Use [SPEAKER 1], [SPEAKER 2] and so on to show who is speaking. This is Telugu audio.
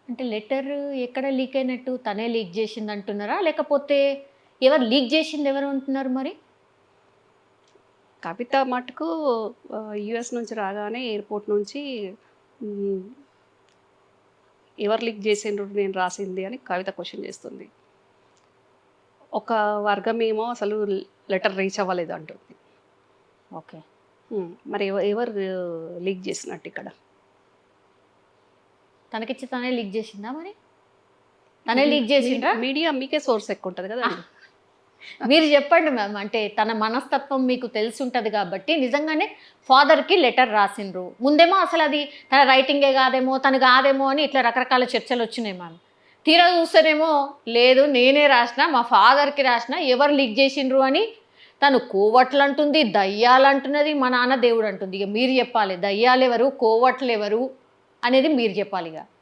[SPEAKER 1] అంటే లెటర్ ఎక్కడ లీక్ అయినట్టు? తనే లీక్ చేసిందంటున్నారా? లేకపోతే ఎవరు లీక్ చేసింది ఎవరు అంటున్నారు మరి?
[SPEAKER 2] కవిత మటుకు యూఎస్ నుంచి రాగానే ఎయిర్‌పోర్ట్ నుంచి హ్మ్. ఎవరు లీక్ చేసిండ్రు నేను రాసింది అని కవిత క్వెషన్ చేస్తుంది. ఒక వర్గమేమో అసలు లెటర్ రీచ్ అవ్వలేదు అంటుంది.
[SPEAKER 1] ఓకే.
[SPEAKER 2] మరి ఎవరు లీక్ చేసినట్టు ఇక్కడ?
[SPEAKER 1] తనకిచ్చి తనే లీక్ చేసిందా మరి? తనే లీక్ చేసిండ్రా?
[SPEAKER 2] మీడియా మీకే సోర్స్ ఎక్కువుంటది
[SPEAKER 1] ఆహ్!
[SPEAKER 2] కదండీ!
[SPEAKER 1] మీరు చెప్పండి మ్యామ్. అంటే తన మనస్తత్వం మీకు తెలిసుంటది కాబట్టి నిజంగానే ఫాదర్‌కి లెటర్ రాసిండ్రు. ముందేమో అసలది తన రైటింగే కాదేమో, తను కాదేమో అని ఇట్లా రకరకాల చర్చలొచ్చినాయి మ్యామ్. తీరా చూస్తేనేమో లేదు నేనే రాసిన, మా ఫాదర్‌కి రాసిన, ఎవరు లీక్ చేసిండ్రు అని తను కోవట్లంటుంది, దయ్యాలంటున్నది, మా నాన్న దేవుడంటుంది. ఇగ మీరు చెప్పాలి. దయ్యాలెవరు? కోవట్లెవరు? అనేది మీరు చెప్పాలిగ.